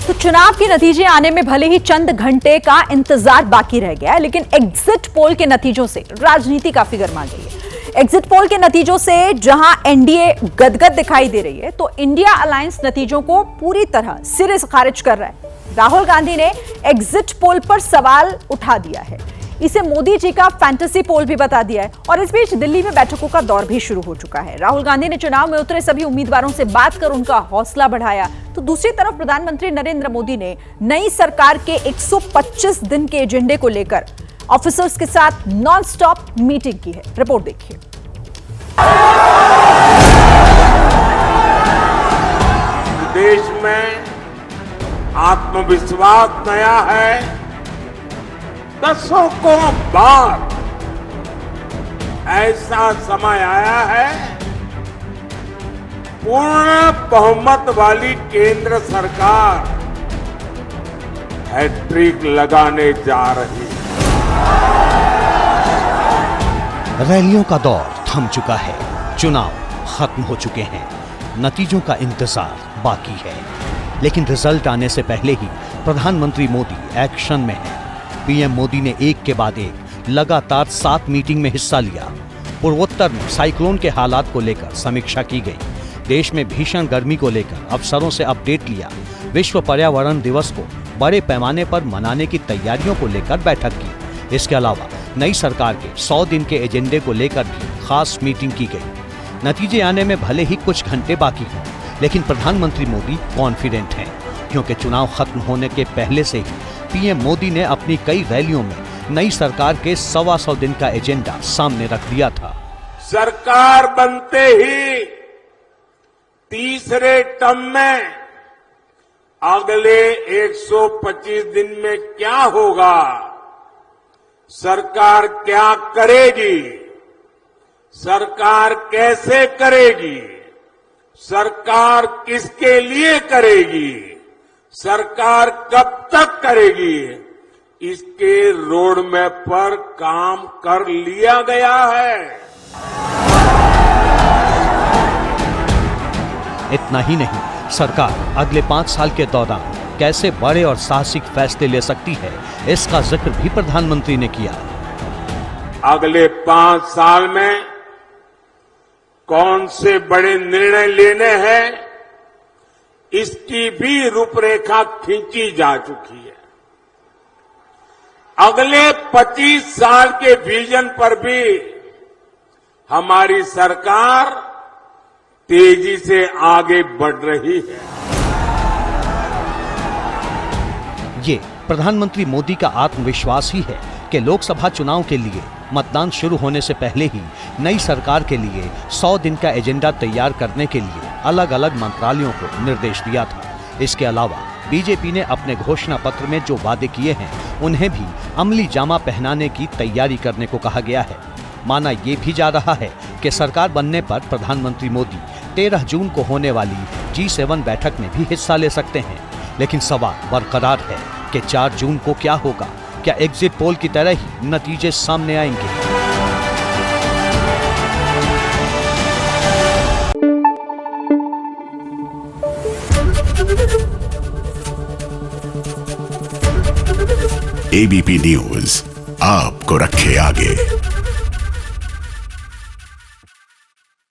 तो चुनाव के नतीजे आने में भले ही चंद घंटे का इंतजार बाकी रह गया है, लेकिन एग्जिट पोल के नतीजों से राजनीति काफी गर्मा गई है। एग्जिट पोल के नतीजों से जहां एनडीए गदगद दिखाई दे रही है, तो इंडिया अलायंस नतीजों को पूरी तरह सिरे से खारिज कर रहा है। राहुल गांधी ने एग्जिट पोल पर सवाल उठा दिया है, इसे मोदी जी का फैंटेसी पोल भी बता दिया है। और इस बीच दिल्ली में बैठकों का दौर भी शुरू हो चुका है। राहुल गांधी ने चुनाव में उतरे सभी उम्मीदवारों से बात कर उनका हौसला बढ़ाया, तो दूसरी तरफ प्रधानमंत्री नरेंद्र मोदी ने नई सरकार के 125 दिन के एजेंडे को लेकर ऑफिसर्स के साथ नॉन स्टॉप मीटिंग की है। रिपोर्ट देखिए। देश में आत्मविश्वास नया है। दशकों बाद ऐसा समय आया है, पूर्ण बहुमत वाली केंद्र सरकार हैट्रिक लगाने जा रही है। रैलियों का दौर थम चुका है, चुनाव खत्म हो चुके हैं, नतीजों का इंतजार बाकी है। लेकिन रिजल्ट आने से पहले ही प्रधानमंत्री मोदी एक्शन में है। पीएम मोदी ने एक के बाद एक लगातार 7 मीटिंग में हिस्सा लिया। पूर्वोत्तर में साइक्लोन के हालात को लेकर समीक्षा की गई। देश में भीषण गर्मी को लेकर अफसरों से अपडेट लिया। विश्व पर्यावरण दिवस को बड़े पैमाने पर मनाने की तैयारियों को लेकर बैठक की। इसके अलावा नई सरकार के 100 दिन के एजेंडे को लेकर भी खास मीटिंग की गई। नतीजे आने में भले ही कुछ घंटे बाकी हों, लेकिन प्रधानमंत्री मोदी कॉन्फिडेंट हैं, क्योंकि चुनाव खत्म होने के पहले से ही पीएम मोदी ने अपनी कई रैलियों में नई सरकार के 125 दिन का एजेंडा सामने रख दिया था। सरकार बनते ही तीसरे टर्म में अगले 125 दिन में क्या होगा, सरकार क्या करेगी, सरकार कैसे करेगी, सरकार किसके लिए करेगी, सरकार कब तक करेगी, इसके रोड मैप पर काम कर लिया गया है। इतना ही नहीं, सरकार अगले 5 साल के दौरान कैसे बड़े और साहसिक फैसले ले सकती है, इसका जिक्र भी प्रधानमंत्री ने किया। अगले 5 साल में कौन से बड़े निर्णय लेने हैं, इसकी भी रूपरेखा खींची जा चुकी है। अगले 25 साल के विजन पर भी हमारी सरकार तेजी से आगे बढ़ रही है। ये प्रधानमंत्री मोदी का आत्मविश्वास ही है कि लोकसभा चुनाव के लिए मतदान शुरू होने से पहले ही नई सरकार के लिए 100 दिन का एजेंडा तैयार करने के लिए अलग अलग मंत्रालयों को निर्देश दिया था। इसके अलावा बीजेपी ने अपने घोषणा पत्र में जो वादे किए हैं, उन्हें भी अमली जामा पहनाने की तैयारी करने को कहा गया है। माना ये भी जा रहा है कि सरकार बनने पर प्रधानमंत्री मोदी 13 जून को होने वाली G7 बैठक में भी हिस्सा ले सकते हैं। लेकिन सवाल बरकरार है कि 4 जून को क्या होगा। क्या एग्जिट पोल की तरह ही नतीजे सामने आएंगे? एबीपी न्यूज आपको रखे आगे।